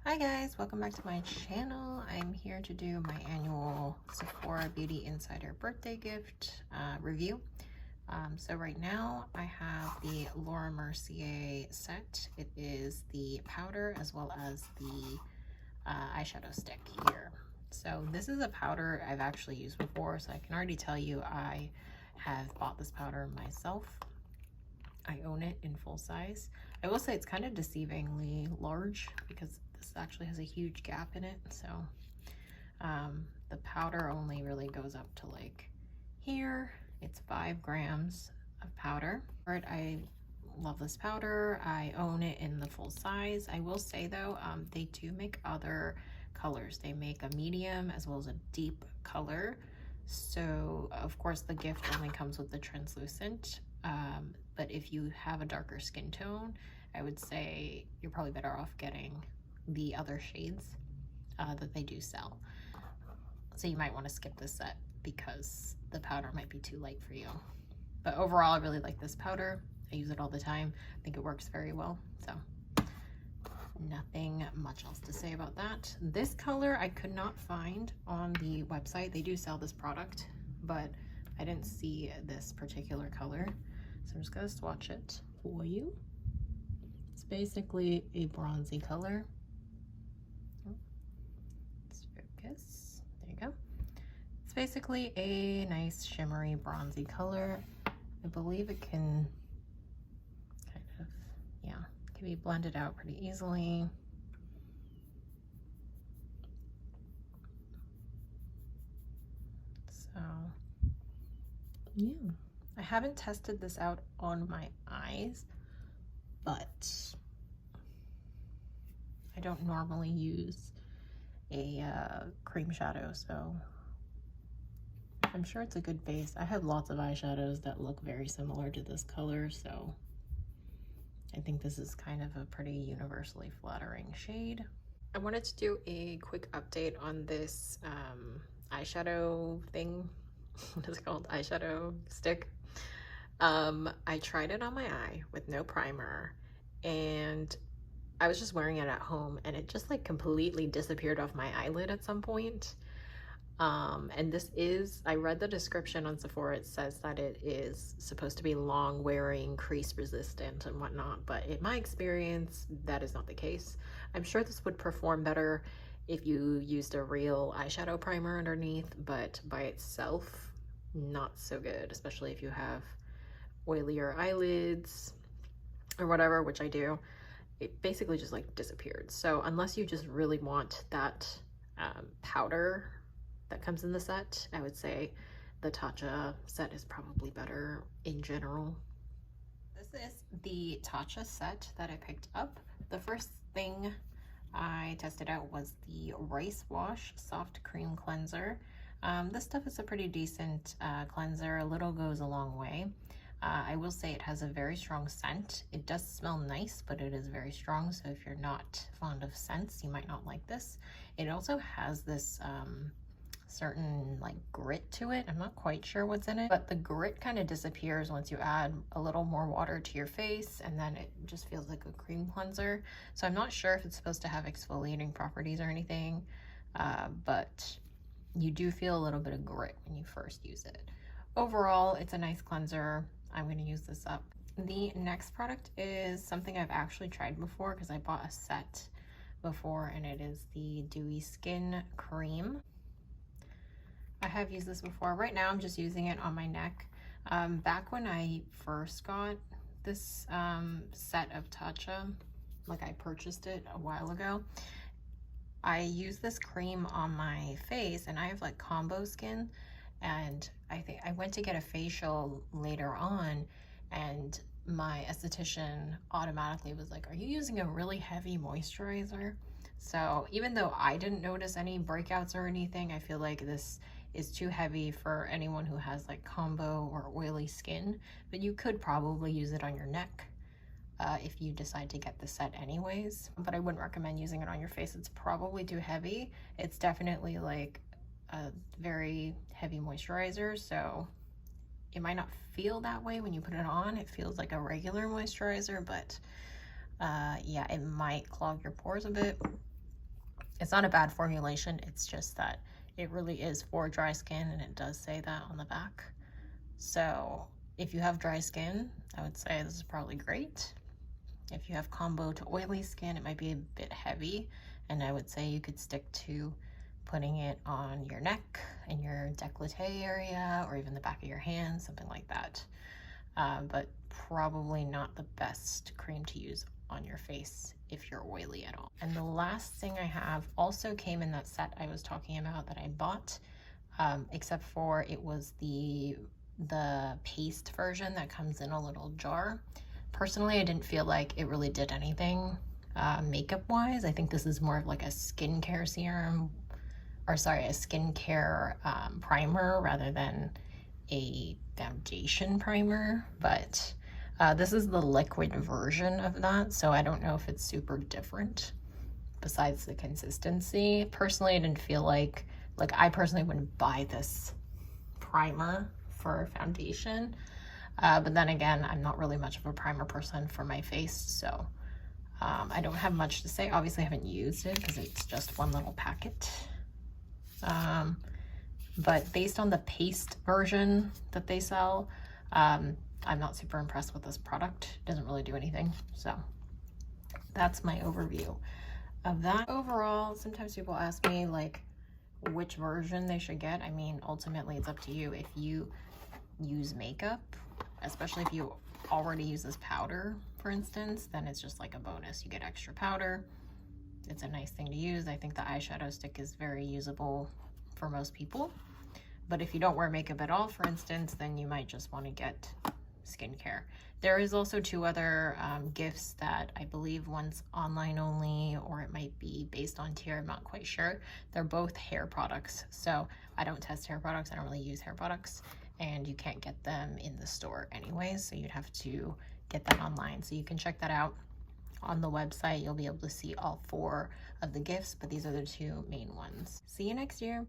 Hi guys, welcome back to my channel. I'm here to do my annual Sephora Beauty Insider birthday gift review. So right now I have the Laura Mercier set. It is the powder as well as the eyeshadow stick here. So this is a powder I've actually used before, so I can already tell you I have bought this powder myself. I own it in full size. I will say it's kind of deceivingly large because this actually has a huge gap in it. So the powder only really goes up to like here. It's 5 grams of powder. I love this powder. I own it in the full size. I will say though, they do make other colors. They make a medium as well as a deep color. So of course the gift only comes with the translucent. But if you have a darker skin tone, I would say you're probably better off getting the other shades that they do sell. So you might want to skip this set because the powder might be too light for you. But overall, I really like this powder. I use it all the time. I think it works very well. So nothing much else to say about that. This color I could not find on the website. They do sell this product, but I didn't see this particular color. So I'm just gonna swatch it for you. It's basically a bronzy color. Let's focus. There you go. It's basically a nice shimmery bronzy color. I believe it can kind of, yeah, it can be blended out pretty easily. So, yeah. I haven't tested this out on my eyes, but I don't normally use a cream shadow, so I'm sure it's a good base. I have lots of eyeshadows that look very similar to this color, so I think this is kind of a pretty universally flattering shade. I wanted to do a quick update on this eyeshadow thing. What is it called? Eyeshadow stick. I tried it on my eye with no primer, and I was just wearing it at home, and it just like completely disappeared off my eyelid at some point. And this is, I read the description on Sephora. It says that it is supposed to be long wearing, crease resistant and whatnot, but in my experience, that is not the case. I'm sure this would perform better if you used a real eyeshadow primer underneath, but by itself, not so good, especially if you have oilier eyelids or whatever, which I do. It basically just like disappeared. So unless you just really want that powder that comes in the set, I would say the Tatcha set is probably better in general. This is the Tatcha set that I picked up. The first thing I tested out was the Rice Wash Soft Cream Cleanser. This stuff is a pretty decent cleanser. A little goes a long way. I will say it has a very strong scent. It does smell nice, but it is very strong. So if you're not fond of scents, you might not like this. It also has this certain like grit to it. I'm not quite sure what's in it, but the grit kind of disappears once you add a little more water to your face, and then it just feels like a cream cleanser. So I'm not sure if it's supposed to have exfoliating properties or anything, but you do feel a little bit of grit when you first use it. Overall, it's a nice cleanser. I'm going to use this up. The next product is something I've actually tried before because I bought a set before, and it is the Dewy Skin Cream. I have used this before. Right now I'm just using it on my neck. Back when I first got this set of Tatcha, like I purchased it a while ago, I used this cream on my face, and I have like combo skin, and I think I went to get a facial later on, and my esthetician automatically was like, are you using a really heavy moisturizer? So even though I didn't notice any breakouts or anything, I feel like this is too heavy for anyone who has like combo or oily skin, but you could probably use it on your neck if you decide to get the set anyways. But I wouldn't recommend using it on your face. It's probably too heavy. It's definitely like a very heavy moisturizer, so it might not feel that way when you put it on. It feels like a regular moisturizer, but yeah, it might clog your pores a bit. It's not a bad formulation, it's just that it really is for dry skin, and it does say that on the back. So if you have dry skin, I would say this is probably great. If you have combo to oily skin, it might be a bit heavy, and I would say you could stick to putting it on your neck and your décolleté area, or even the back of your hand, something like that. But probably not the best cream to use on your face if you're oily at all. And the last thing I have also came in that set I was talking about that I bought, except for it was the paste version that comes in a little jar. Personally, I didn't feel like it really did anything makeup wise. I think this is more of like a skincare serum, or sorry, a skincare primer rather than a foundation primer. But this is the liquid version of that, so I don't know if it's super different besides the consistency. Personally, I didn't feel like I personally wouldn't buy this primer for foundation. But then again, I'm not really much of a primer person for my face, so I don't have much to say. Obviously, I haven't used it because it's just one little packet. But based on the paste version that they sell, I'm not super impressed with this product. It doesn't really do anything. So that's my overview of that. Overall, sometimes people ask me like which version they should get. I mean, ultimately it's up to you. If you use makeup, especially if you already use this powder, for instance, then it's just like a bonus. You get extra powder. It's a nice thing to use. I think the eyeshadow stick is very usable for most people. But if you don't wear makeup at all, for instance, then you might just want to get skincare. There is also two other gifts that I believe one's online only, or it might be based on tier, I'm not quite sure. They're both hair products. So I don't test hair products. I don't really use hair products, and you can't get them in the store anyways. So you'd have to get that online. So you can check that out on the website. You'll be able to see all 4 of the gifts, but these are the 2 main ones. See you next year.